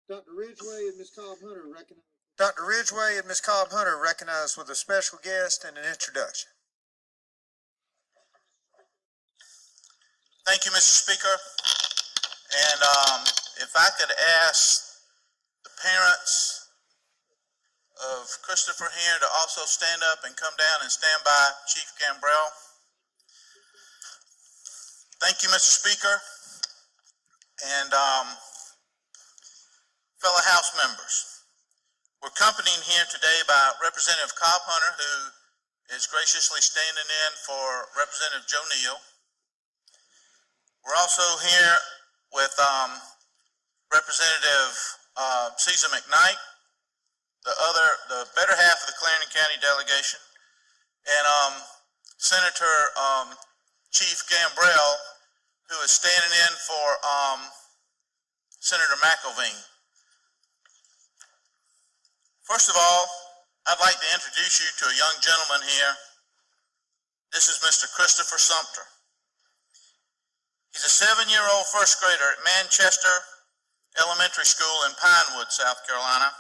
Dr. Ridgway and Ms. Cobb Hunter recognized. Dr. Ridgway and Ms. Cobb Hunter recognized with a special guest and an introduction. Thank you, Mr. Speaker. And if I could ask the parents of Christopher here to also stand up and come down and stand by Chief Gambrell. Thank you, Mr. Speaker. And fellow House members, we're accompanied here today by Representative Cobb Hunter, who is graciously standing in for Representative Joe Neal. We're also here with Representative Caesar McKnight, the better half of the Clarendon County delegation, and Senator Chief Gambrell, who is standing in for Senator McElveen. First of all, I'd like to introduce you to a young gentleman here. This is Mr. Christopher Sumter. He's a 7-year-old first grader at Manchester Elementary School in Pinewood, South Carolina.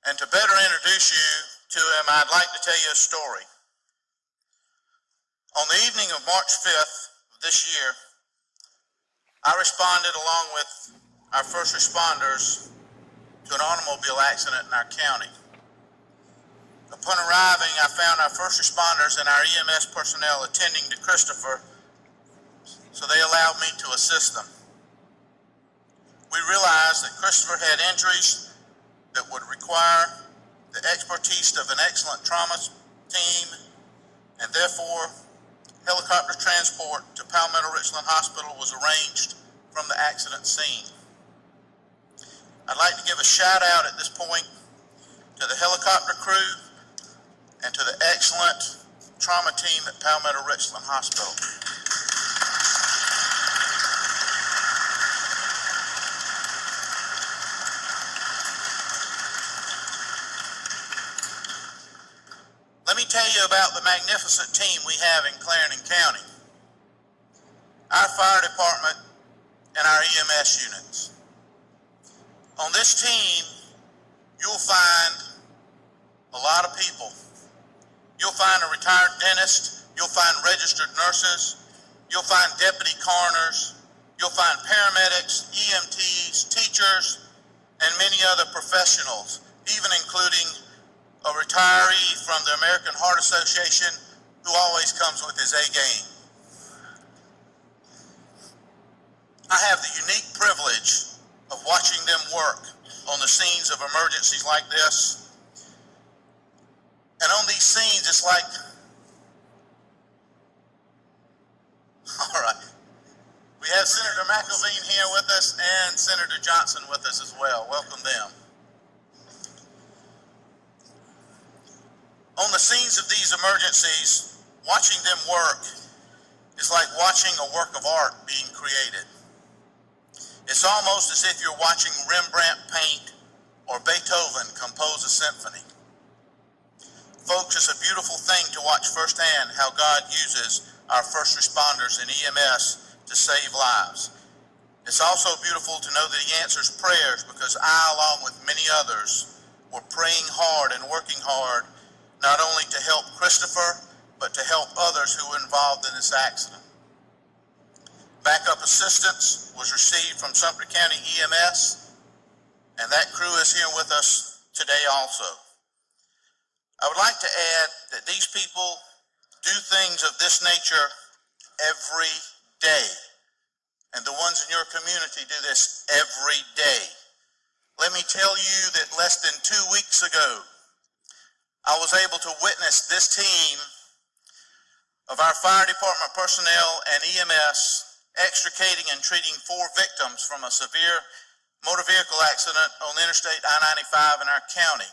And to better introduce you to him, I'd like to tell you a story. On the evening of March 5th of this year, I responded along with our first responders to an automobile accident in our county. Upon arriving, I found our first responders and our EMS personnel attending to Christopher, so they allowed me to assist them. We realized that Christopher had injuries that would require the expertise of an excellent trauma team, and therefore helicopter transport to Palmetto Richland Hospital was arranged from the accident scene. I'd like to give a shout out at this point to the helicopter crew and to the excellent trauma team at Palmetto Richland Hospital. Let me tell you about the magnificent team we have in Clarendon County. Our fire department and our EMS units. On this team, you'll find a lot of people. You'll find a retired dentist, you'll find registered nurses, you'll find deputy coroners, you'll find paramedics, EMTs, teachers, and many other professionals, even including a retiree from the American Heart Association who always comes with his A game. I have the unique privilege of watching them work on the scenes of emergencies like this. And on these scenes, it's like, all right, we have Senator McElveen here with us and Senator Johnson with us as well. Welcome them. On the scenes of these emergencies, watching them work is like watching a work of art being created. It's almost as if you're watching Rembrandt paint or Beethoven compose a symphony. Folks, it's a beautiful thing to watch firsthand how God uses our first responders and EMS to save lives. It's also beautiful to know that He answers prayers, because I, along with many others, were praying hard and working hard, not only to help Christopher, but to help others who were involved in this accident. Backup assistance was received from Sumter County EMS, and that crew is here with us today also. I would like to add that these people do things of this nature every day, and the ones in your community do this every day. Let me tell you that less than 2 weeks ago, I was able to witness this team of our fire department personnel and EMS extricating and treating 4 victims from a severe motor vehicle accident on Interstate I-95 in our county.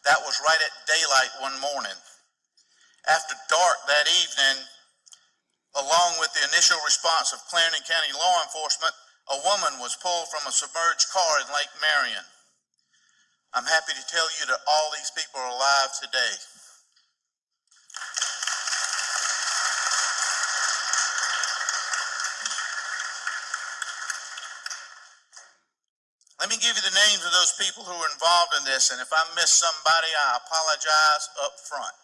That was right at daylight one morning. After dark that evening, along with the initial response of Clarendon County law enforcement, a woman was pulled from a submerged car in Lake Marion. I'm happy to tell you that all these people are alive today. Let me give you the names of those people who were involved in this, and if I miss somebody, I apologize up front.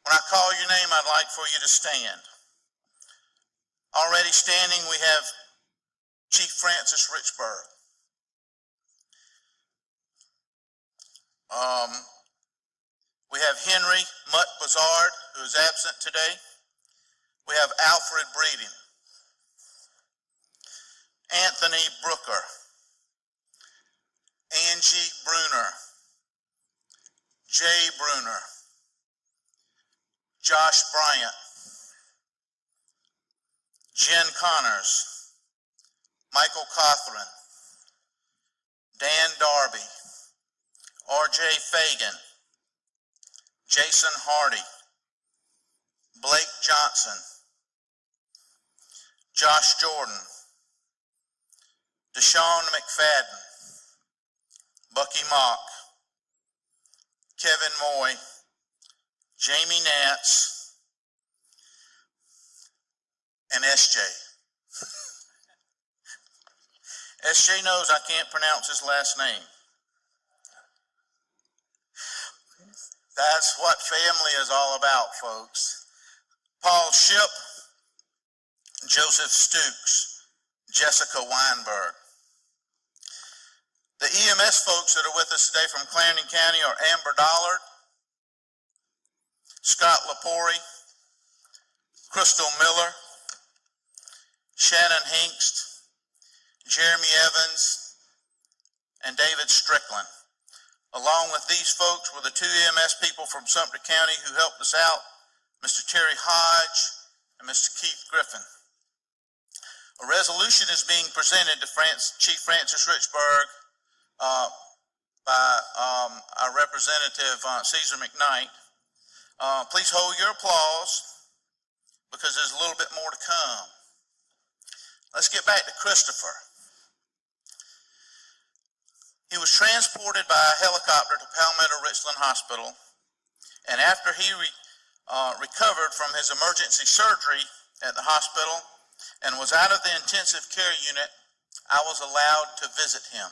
When I call your name, I'd like for you to stand. Already standing, we have Chief Francis Richburg. We have Henry Mutt Bazard, who is absent today. We have Alfred Breeding. Anthony Brooker. Angie Bruner. Jay Bruner. Josh Bryant. Jen Connors. Michael Cothran. Dan Darby. R.J. Fagan. Jason Hardy. Blake Johnson. Josh Jordan. Deshaun McFadden. Bucky Mock. Kevin Moy. Jamie Nance. And S.J. S.J. knows I can't pronounce his last name. That's what family is all about, folks. Paul Ship, Joseph Stukes, Jessica Weinberg. The EMS folks that are with us today from Clarendon County are Amber Dollard, Scott Lepori, Crystal Miller, Shannon Hinkst, Jeremy Evans, and David Strickland. Along with these folks were the two EMS people from Sumter County who helped us out, Mr. Terry Hodge and Mr. Keith Griffin. A resolution is being presented to Chief Francis Richburg by our representative, Caesar McKnight. Please hold your applause because there's a little bit more to come. Let's get back to Christopher. He was transported by a helicopter to Palmetto Richland Hospital, and after he recovered from his emergency surgery at the hospital and was out of the intensive care unit, I was allowed to visit him.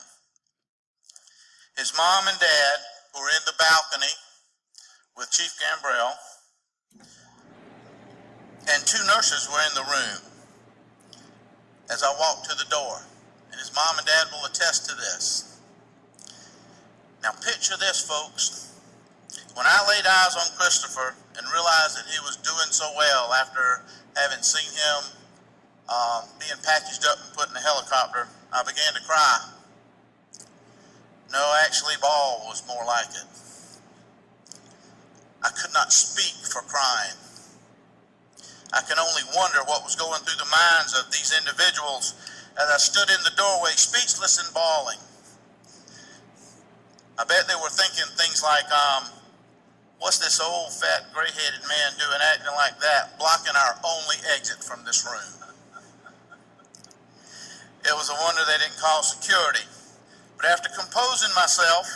His mom and dad were in the balcony with Chief Gambrell, and two nurses were in the room as I walked to the door, and his mom and dad will attest to this. Now picture this, folks. When I laid eyes on Christopher and realized that he was doing so well after having seen him being packaged up and put in a helicopter, I began to cry. No, actually, bawl was more like it. I could not speak for crying. I can only wonder what was going through the minds of these individuals as I stood in the doorway, speechless and bawling. I bet they were thinking things like, what's this old, fat, gray-headed man doing acting like that, blocking our only exit from this room? It was a wonder they didn't call security. But after composing myself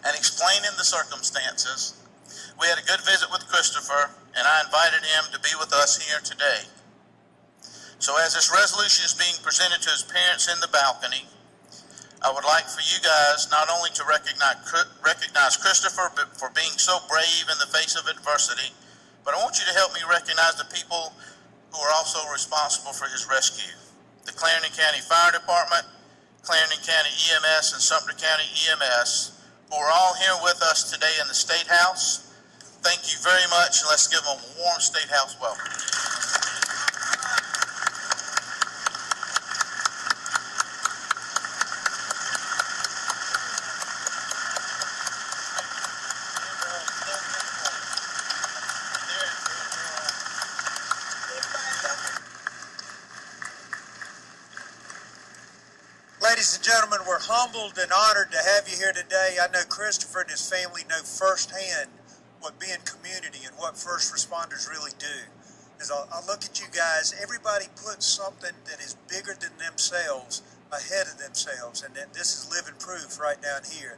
and explaining the circumstances, we had a good visit with Christopher, and I invited him to be with us here today. So as this resolution is being presented to his parents in the balcony, I would like for you guys not only to recognize Christopher for being so brave in the face of adversity, but I want you to help me recognize the people who are also responsible for his rescue. The Clarendon County Fire Department, Clarendon County EMS, and Sumter County EMS, who are all here with us today in the State House. Thank you very much, and let's give them a warm State House welcome. Ladies and gentlemen, we're humbled and honored to have you here today. I know Christopher and his family know firsthand what being community and what first responders really do. As I look at you guys, everybody puts something that is bigger than themselves ahead of themselves, and that this is living proof right down here.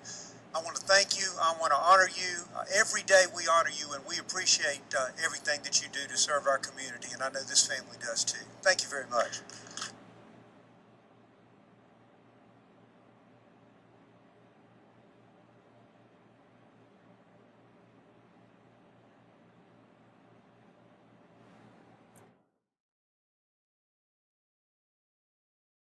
I want to thank you. I want to honor you. Every day we honor you, and we appreciate everything that you do to serve our community, and I know this family does too. Thank you very much.